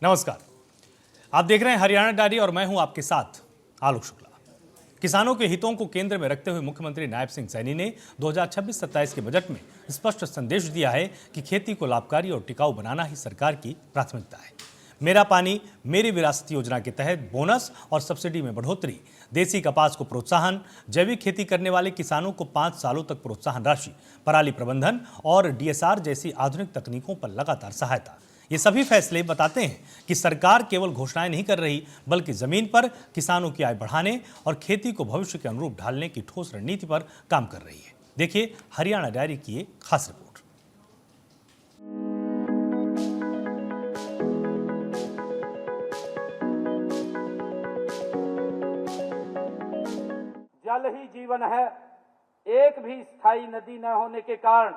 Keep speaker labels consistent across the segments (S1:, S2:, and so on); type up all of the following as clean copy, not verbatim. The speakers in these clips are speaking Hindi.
S1: नमस्कार, आप देख रहे हैं हरियाणा डायरी और मैं हूं आपके साथ आलोक शुक्ला। किसानों के हितों को केंद्र में रखते हुए मुख्यमंत्री नायब सिंह सैनी ने 2026-27 के बजट में स्पष्ट संदेश दिया है कि खेती को लाभकारी और टिकाऊ बनाना ही सरकार की प्राथमिकता है। मेरा पानी मेरी विरासत योजना के तहत बोनस और सब्सिडी में बढ़ोतरी, देसी कपास को प्रोत्साहन, जैविक खेती करने वाले किसानों को 5 सालों तक प्रोत्साहन राशि, पराली प्रबंधन और डीएसआर जैसी आधुनिक तकनीकों पर लगातार सहायता। ये सभी फैसले बताते हैं कि सरकार केवल घोषणाएं नहीं कर रही, बल्कि जमीन पर किसानों की आय बढ़ाने और खेती को भविष्य के अनुरूप ढालने की ठोस रणनीति पर काम कर रही है। देखिए हरियाणा डायरी की एक खास रिपोर्ट।
S2: जल ही जीवन है। एक भी स्थायी नदी न होने के कारण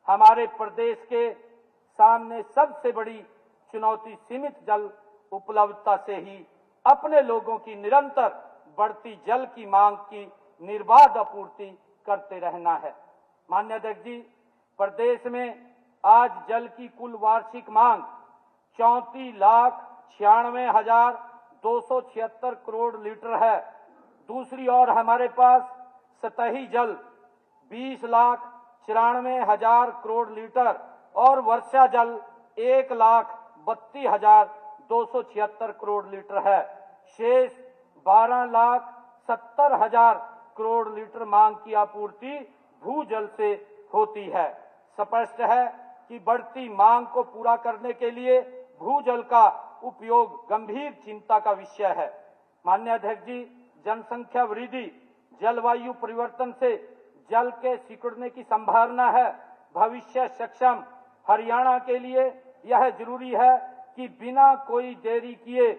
S2: हमारे प्रदेश के सामने सबसे बड़ी चुनौती सीमित जल उपलब्धता से ही अपने लोगों की निरंतर बढ़ती जल की मांग की निर्बाध आपूर्ति करते रहना है। माननीय अध्यक्ष जी, प्रदेश में आज जल की कुल वार्षिक मांग 34,96,276 करोड़ लीटर है। दूसरी ओर हमारे पास सतही जल 20,94,000 करोड़ लीटर और वर्षा जल 1,32,276 करोड़ लीटर है। शेष 12,70,000 करोड़ लीटर मांग की आपूर्ति भूजल से होती है। स्पष्ट है कि बढ़ती मांग को पूरा करने के लिए भूजल का उपयोग गंभीर चिंता का विषय है। माननीय अध्यक्ष जी, जनसंख्या वृद्धि, जलवायु परिवर्तन से जल के सिकुड़ने की संभावना है। भविष्य सक्षम हरियाणा के लिए यह जरूरी है कि बिना कोई देरी किए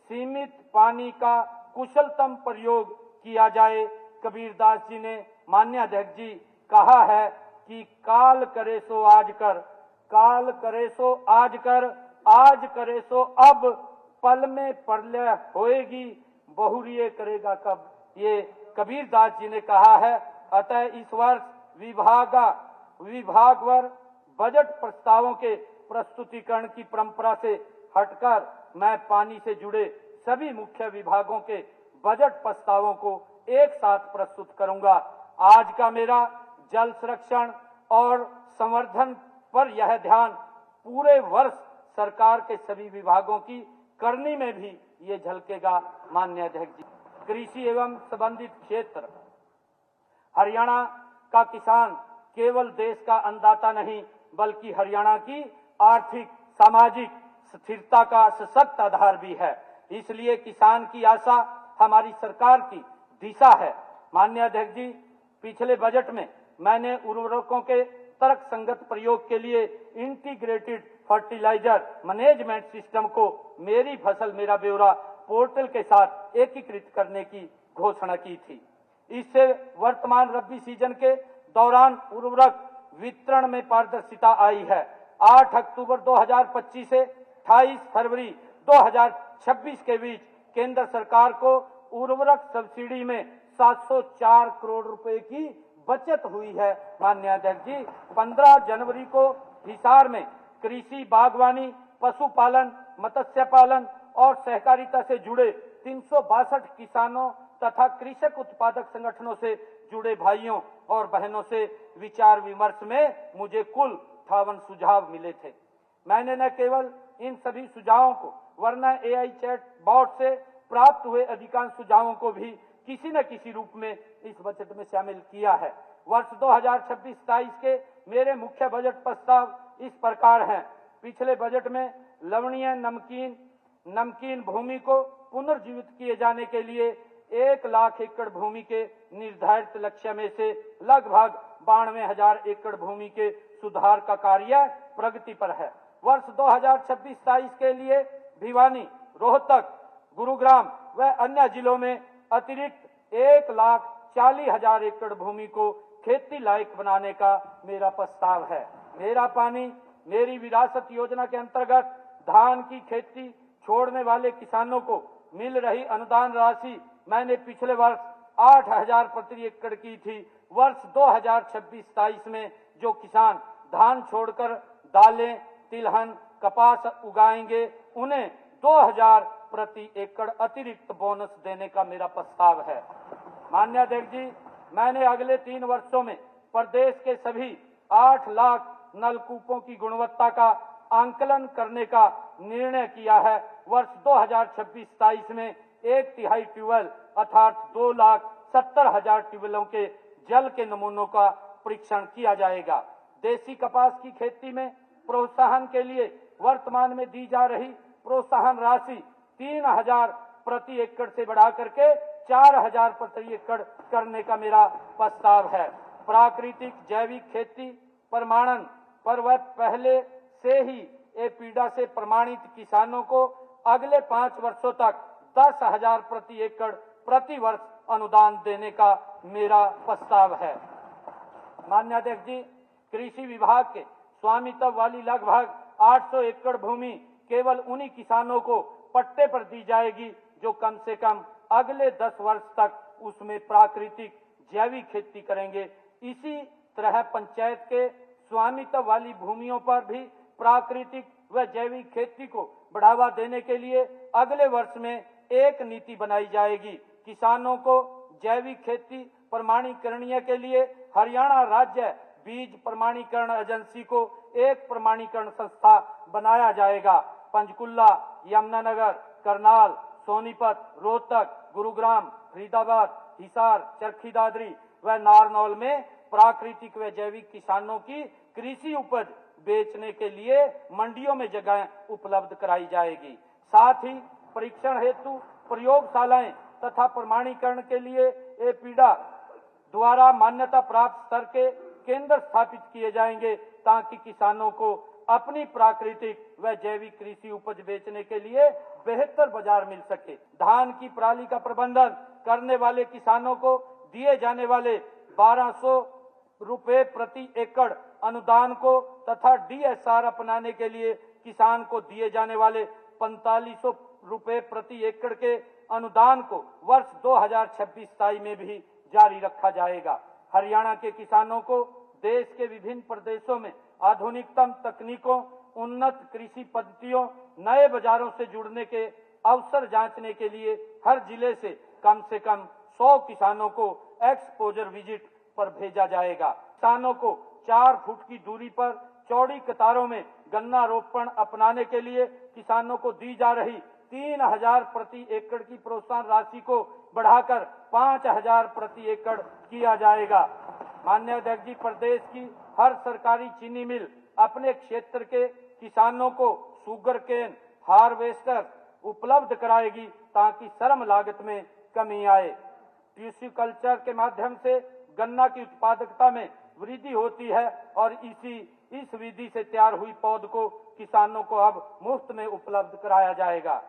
S2: सीमित पानी का कुशलतम प्रयोग किया जाए। कबीरदास जी ने, माननीय अध्यक्ष जी, कहा है कि काल करे सो आज कर, काल करे सो आज कर, आज करे सो अब, पल में प्रलय होएगी, बहुरिये करेगा कब। ये कबीरदास जी ने कहा है। अतः इस वर्ष विभागवार बजट प्रस्तावों के प्रस्तुतिकरण की परंपरा से हटकर मैं पानी से जुड़े सभी मुख्य विभागों के बजट प्रस्तावों को एक साथ प्रस्तुत करूंगा। आज का मेरा जल संरक्षण और संवर्धन पर यह ध्यान पूरे वर्ष सरकार के सभी विभागों की करनी में भी ये झलकेगा। माननीय अध्यक्ष जी, कृषि एवं संबंधित क्षेत्र, हरियाणा का किसान केवल देश का अन्नदाता नहीं बल्कि हरियाणा की आर्थिक सामाजिक स्थिरता का सशक्त आधार भी है। इसलिए किसान की आशा हमारी सरकार की दिशा है। माननीय अध्यक्ष जी, पिछले बजट में मैंने उर्वरकों के तर्कसंगत प्रयोग के लिए इंटीग्रेटेड फर्टिलाइजर मैनेजमेंट सिस्टम को मेरी फसल मेरा ब्यौरा पोर्टल के साथ एकीकृत करने की घोषणा की थी। इससे वर्तमान रबी सीजन के दौरान उर्वरक वितरण में पारदर्शिता आई है। 8 अक्टूबर 2025 से 28 फरवरी 2026 के बीच केंद्र सरकार को उर्वरक सब्सिडी में 704 करोड़ रुपए की बचत हुई है। माननीय अध्यक्ष जी, 15 जनवरी को हिसार में कृषि, बागवानी, पशुपालन, मत्स्य पालन और सहकारिता से जुड़े 362 किसानों तथा कृषक उत्पादक संगठनों से जुड़े भाइयों और बहनों से विचार विमर्श में मुझे कुल 58 सुझाव मिले थे। मैंने न केवल इन सभी सुझावों को वरना AI चैट बॉट से प्राप्त हुए अधिकांश सुझावों को भी किसी न किसी रूप में इस बजट में शामिल किया है। वर्ष 2026-27 के मेरे मुख्य बजट प्रस्ताव इस प्रकार हैं। पिछले बजट में लवणीय नमकीन भूमि को पुनर्जीवित किए जाने के लिए 1 लाख एकड़ भूमि के निर्धारित लक्ष्य में से लगभग 92,000 एकड़ भूमि के सुधार का कार्य प्रगति पर है। वर्ष 2026-27 के लिए भिवानी, रोहतक, गुरुग्राम व अन्य जिलों में अतिरिक्त 1,40,000 एकड़ भूमि को खेती लायक बनाने का मेरा प्रस्ताव है। मेरा पानी मेरी विरासत योजना के अंतर्गत धान की खेती छोड़ने वाले किसानों को मिल रही अनुदान राशि मैंने पिछले वर्ष 8,000 प्रति एकड़ की थी। वर्ष 2026-27 में जो किसान धान छोड़कर दालें, तिलहन, कपास उगाएंगे उन्हें 2000 प्रति एकड़ अतिरिक्त बोनस देने का मेरा प्रस्ताव है। माननीय अध्यक्ष जी, मैंने अगले 3 वर्षों में प्रदेश के सभी 8 लाख नलकूपों की गुणवत्ता का आंकलन करने का निर्णय किया है। वर्ष 2026-27 में 1/3 ट्यूबवेल अर्थात 2,70,000 ट्यूबवेलों के जल के नमूनों का परीक्षण किया जाएगा। देसी कपास की खेती में प्रोत्साहन के लिए वर्तमान में दी जा रही प्रोत्साहन राशि 3,000 प्रति एकड़ से बढ़ा करके 4,000 प्रति एकड़ करने का मेरा प्रस्ताव है। प्राकृतिक जैविक खेती प्रमाणन पर वह पहले से ही एपीडा से प्रमाणित किसानों को अगले 5 वर्षों तक 10,000 प्रति एकड़ प्रति वर्ष अनुदान देने का मेरा प्रस्ताव है। माननीय अध्यक्ष जी, कृषि विभाग के स्वामित्व वाली लगभग 800 एकड़ भूमि केवल उन्हीं किसानों को पट्टे पर दी जाएगी जो कम से कम अगले 10 वर्ष तक उसमें प्राकृतिक जैविक खेती करेंगे। इसी तरह पंचायत के स्वामित्व वाली भूमियों पर भी प्राकृतिक व जैविक खेती को बढ़ावा देने के लिए अगले वर्ष में एक नीति बनाई जाएगी। किसानों को जैविक खेती प्रमाणीकरण के लिए हरियाणा राज्य बीज प्रमाणीकरण एजेंसी को एक प्रमाणीकरण संस्था बनाया जाएगा। पंचकुला, यमुनानगर, करनाल, सोनीपत, रोहतक, गुरुग्राम, फरीदाबाद, हिसार, चरखी दादरी व नारनौल में प्राकृतिक व जैविक किसानों की कृषि उपज बेचने के लिए मंडियों में जगह उपलब्ध कराई जाएगी। साथ ही परीक्षण हेतु प्रयोगशालाएं तथा प्रमाणीकरण के लिए एपीडा द्वारा मान्यता प्राप्त स्तर के केंद्र स्थापित किए जाएंगे ताकि किसानों को अपनी प्राकृतिक व जैविक कृषि उपज बेचने के लिए बेहतर बाजार मिल सके। धान की पराली का प्रबंधन करने वाले किसानों को दिए जाने वाले 1,200 रुपए प्रति एकड़ अनुदान को तथा डीएसआर अपनाने के लिए किसान को दिए जाने वाले 4,500 रुपए प्रति एकड़ के अनुदान को वर्ष 2026-27 में भी जारी रखा जाएगा। हरियाणा के किसानों को देश के विभिन्न प्रदेशों में आधुनिकतम तकनीकों, उन्नत कृषि पद्धतियों, नए बाजारों से जुड़ने के अवसर जांचने के लिए हर जिले से कम 100 किसानों को एक्सपोजर विजिट पर भेजा जाएगा। किसानों को 4 फुट की दूरी पर चौड़ी कतारों में गन्ना रोपण अपनाने के लिए किसानों को दी जा रही 3,000 प्रति एकड़ की प्रोत्साहन राशि को बढ़ाकर 5,000 प्रति एकड़ किया जाएगा। माननीय अध्यक्ष जी, प्रदेश की हर सरकारी चीनी मिल अपने क्षेत्र के किसानों को शुगर केन हार्वेस्टर उपलब्ध कराएगी ताकि श्रम लागत में कमी आए। टिश्यू कल्चर के माध्यम से गन्ना की उत्पादकता में वृद्धि होती है और इस विधि से तैयार हुई पौध को किसानों को अब मुफ्त में उपलब्ध कराया जाएगा।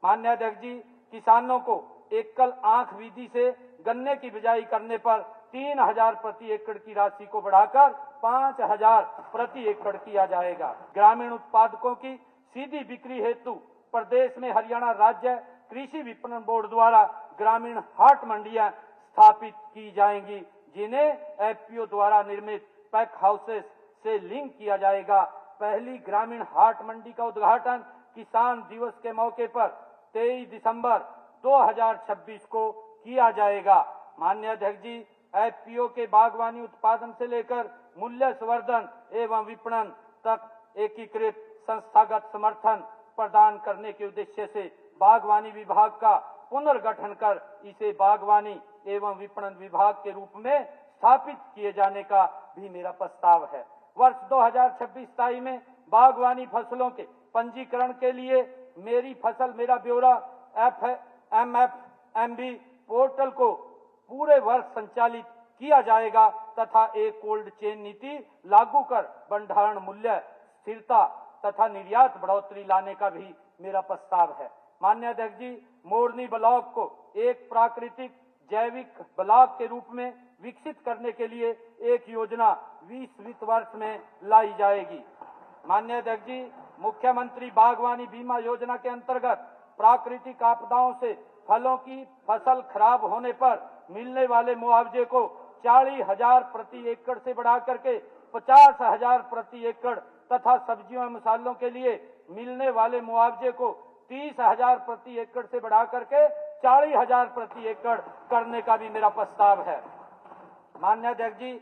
S2: माननीय अध्यक्ष जी, किसानों को एकल आंख विधि से गन्ने की बिजाई करने पर 3,000 प्रति एकड़ की राशि को बढ़ाकर 5,000 प्रति एकड़ किया जाएगा। ग्रामीण उत्पादकों की सीधी बिक्री हेतु प्रदेश में हरियाणा राज्य कृषि विपणन बोर्ड द्वारा ग्रामीण हाट मंडियां स्थापित की जाएंगी, जिन्हें एफपीओ द्वारा निर्मित पैक हाउसेस से लिंक किया जाएगा। पहली ग्रामीण हाट मंडी का उद्घाटन किसान दिवस के मौके पर 23 दिसंबर 2026 को किया जाएगा। माननीय अध्यक्ष जी, एफपीओ के बागवानी उत्पादन से लेकर मूल्य संवर्धन एवं विपणन तक एकीकृत संस्थागत समर्थन प्रदान करने के उद्देश्य से बागवानी विभाग का पुनर्गठन कर इसे बागवानी एवं विपणन विभाग के रूप में स्थापित किए जाने का भी मेरा प्रस्ताव है। वर्ष 2026-27 में बागवानी फसलों के पंजीकरण के लिए मेरी फसल मेरा ब्यौरा MFMB पोर्टल को पूरे वर्ष संचालित किया जाएगा तथा एक कोल्ड चेन नीति लागू कर भंडारण मूल्य स्थिरता तथा निर्यात बढ़ोतरी लाने का भी मेरा प्रस्ताव है। माननीय अध्यक्ष जी, मोरनी ब्लॉक को एक प्राकृतिक जैविक ब्लॉक के रूप में विकसित करने के लिए एक योजना 20 वित्त वर्ष में लाई जाएगी। माननीय अध्यक्ष जी, मुख्यमंत्री बागवानी बीमा योजना के अंतर्गत प्राकृतिक आपदाओं से फलों की फसल खराब होने पर मिलने वाले मुआवजे को 40,000 प्रति एकड़ से बढ़ा करके 50,000 प्रति एकड़ तथा सब्जियों और मसालों के लिए मिलने वाले मुआवजे को 30,000 प्रति एकड़ से बढ़ा करके 40,000 प्रति एकड़ करने का भी मेरा प्रस्ताव है। माननीय अध्यक्ष जी,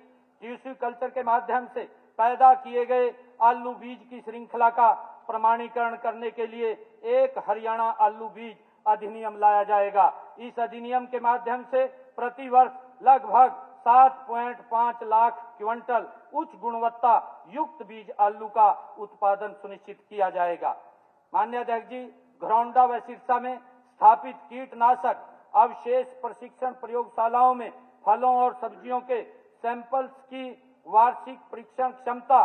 S2: टीयूसी कल्चर के माध्यम से पैदा किए गए आलू बीज की श्रृंखला का प्रमाणीकरण करने के लिए एक हरियाणा आलू बीज अधिनियम लाया जाएगा। इस अधिनियम के माध्यम से प्रति वर्ष लगभग 7.5 लाख क्विंटल उच्च गुणवत्ता युक्त बीज आलू का उत्पादन सुनिश्चित किया जाएगा। माननीय अध्यक्ष जी, घरौंडा व सिरसा में स्थापित कीटनाशक अवशेष प्रशिक्षण प्रयोगशालाओं में फलों और सब्जियों के सैंपल्स की वार्षिक परीक्षण क्षमता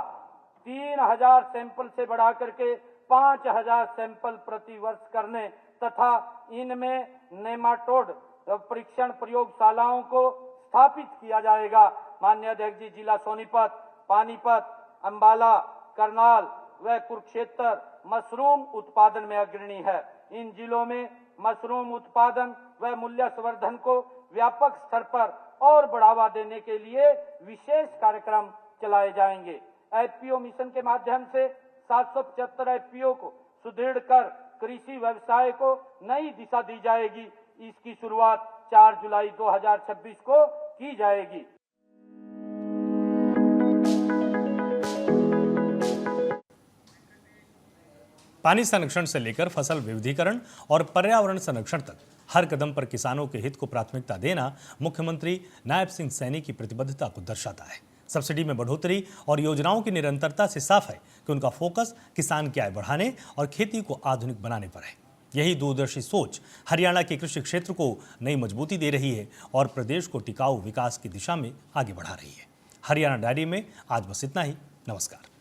S2: 3,000 सैंपल से बढ़ा करके 5,000 सैंपल प्रति वर्ष करने तथा इनमें नेमाटोड परीक्षण प्रयोगशालाओं को स्थापित किया जाएगा। माननीय अध्यक्ष जी, जिला सोनीपत, पानीपत, अंबाला, करनाल व कुरुक्षेत्र मशरूम उत्पादन में अग्रणी है। इन जिलों में मशरूम उत्पादन व मूल्य संवर्धन को व्यापक स्तर पर और बढ़ावा देने के लिए विशेष कार्यक्रम चलाए जाएंगे। एफपीओ मिशन के माध्यम से 775 एफपीओ को सुदृढ़ कर कृषि व्यवसाय को नई दिशा दी जाएगी। इसकी शुरुआत 4 जुलाई 2026 को की जाएगी।
S1: पानी संरक्षण से लेकर फसल विविधीकरण और पर्यावरण संरक्षण तक हर कदम पर किसानों के हित को प्राथमिकता देना मुख्यमंत्री नायब सिंह सैनी की प्रतिबद्धता को दर्शाता है। सब्सिडी में बढ़ोतरी और योजनाओं की निरंतरता से साफ है कि उनका फोकस किसान की आय बढ़ाने और खेती को आधुनिक बनाने पर है। यही दूरदर्शी सोच हरियाणा के कृषि क्षेत्र को नई मजबूती दे रही है और प्रदेश को टिकाऊ विकास की दिशा में आगे बढ़ा रही है। हरियाणा डायरी में आज बस इतना ही। नमस्कार।